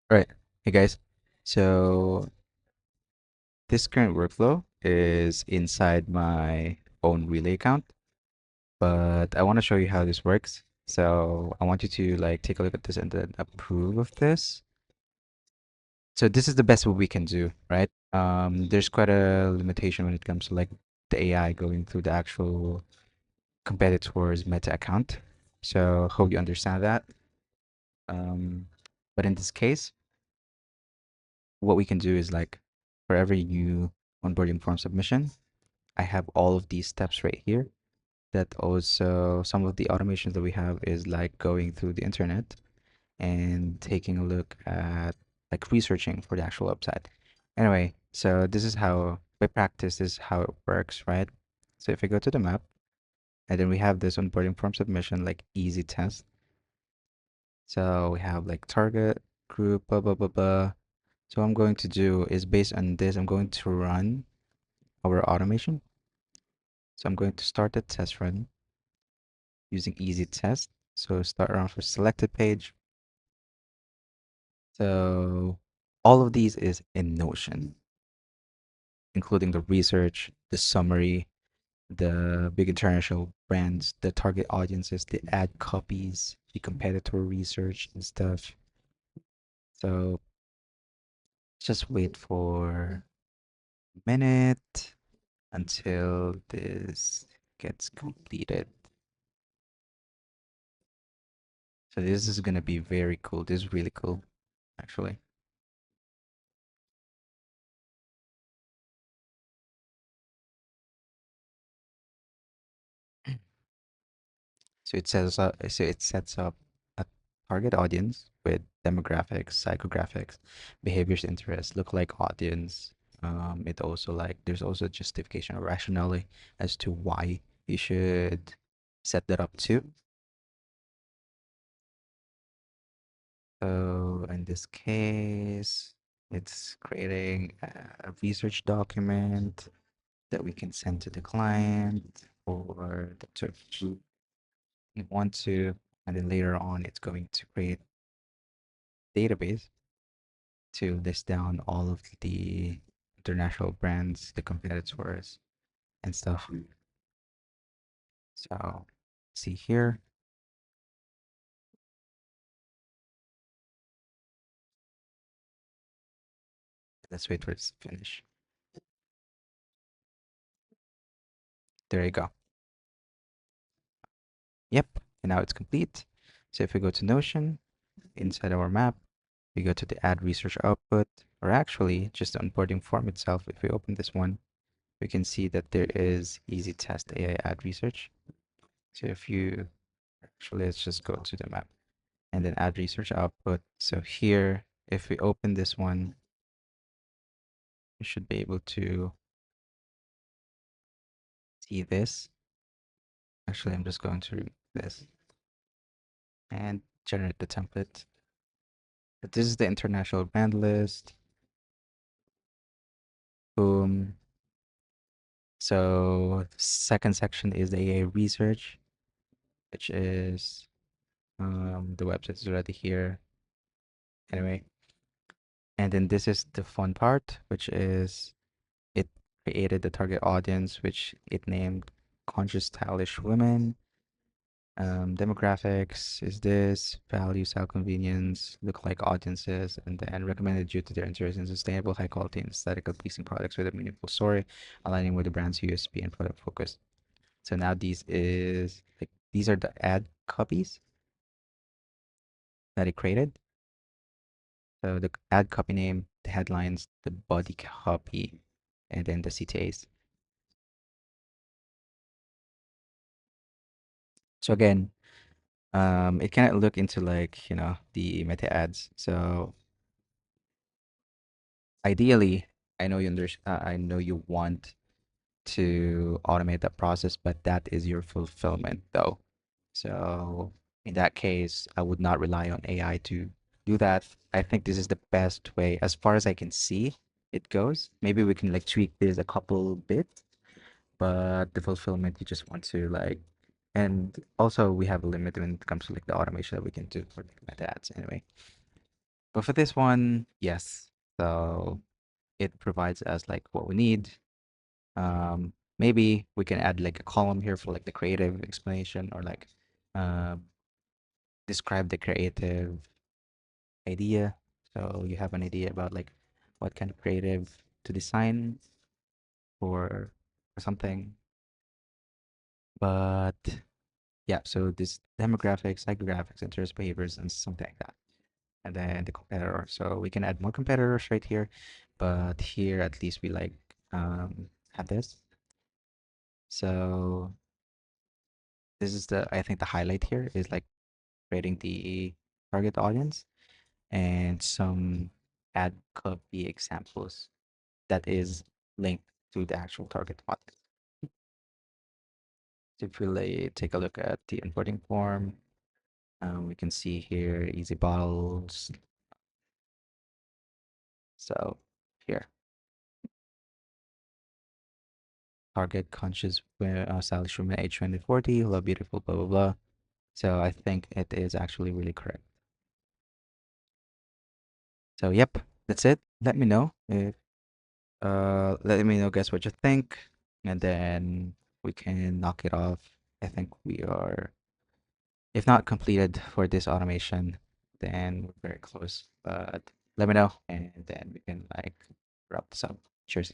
All right. Hey guys. So this current workflow is inside my own Relay account, but I want to show you how this works. So I want you to like take a look at this and then approve of this. So this is the best we can do, right? There's quite a limitation when it comes to like the AI going through the actual competitor's meta account. So hope you understand that. Um, but in this case, what we can do is like for every new onboarding form submission, I have all of these steps right here. That also some of the automations that we have is like going through the internet and taking a look at like researching for the actual website. Anyway, so this is how by practice this is how it works, right? So if I go to the map and then we have this onboarding form submission like easy test. So we have like target group, blah blah blah blah. So what I'm going to do is based on this, I'm going to run our automation. So I'm going to start the test run using easy test. So start around for selected page. So all of these is in Notion, including the research, the summary, the big international brands, the target audiences, the ad copies, the competitor research and stuff. So just wait for a minute until this gets completed. So this is gonna be very cool. This is really cool, actually. So it sets up a target audience with demographics, psychographics, behaviors, interests, look-like audience. It also like there's also justification or rationale as to why you should set that up too. So in this case, it's creating a research document that we can send to the client or the to you want to, and then later on it's going to create database to list down all of the international brands, the competitors and stuff. So see here, let's wait for it to finish. There you go. Yep, and now it's complete. So if we go to Notion, inside our map, we go to the add research output, or actually just the onboarding form itself. If we open this one, we can see that there is easy test AI add research. So if you actually, let's just go to the map and then add research output. So here, if we open this one, we should be able to see this. Actually, I'm just going to remove this and generate the template. But this is the international brand list. Boom. So second section is the AI research, which is the website is already here. Anyway, and then this is the fun part, which is it created the target audience, which it named conscious stylish women. Demographics is this, value, style, convenience, look like audiences, and then recommended due to their interest in sustainable, high quality, and aesthetically pleasing products with a meaningful story, aligning with the brand's USP and product focus. So now these are the ad copies that it created. So the ad copy name, the headlines, the body copy, and then the CTAs. So again, it cannot look into like, the meta ads. So ideally, I know you want to automate that process, but that is your fulfillment though. So in that case, I would not rely on AI to do that. I think this is the best way, as far as I can see it goes. Maybe we can like tweak this a couple bits, but the fulfillment you just want to like, and also we have a limit when it comes to like the automation that we can do for like meta ads anyway. But for this one, yes. So it provides us like what we need. Maybe we can add like a column here for like the creative explanation or like uh, describe the creative idea. So you have an idea about like what kind of creative to design for something. But yeah, so this demographics, psychographics, interest behaviors, and something like that. And then the competitor. So we can add more competitors right here, but here at least we like have this. So this is the I think the highlight here is like creating the target audience and some ad copy examples that is linked to the actual target audience. So if we take a look at the onboarding form, we can see here easy bottles. So here, target conscious stylish women age 20 to 40, love beautiful, blah, blah, blah. So I think it is actually really correct. So yep, that's it. Let me know if let me know guys what you think, and then we can knock it off. I think we are, if not completed for this automation, then we're very close. But let me know, and then we can like wrap this up. Cheers.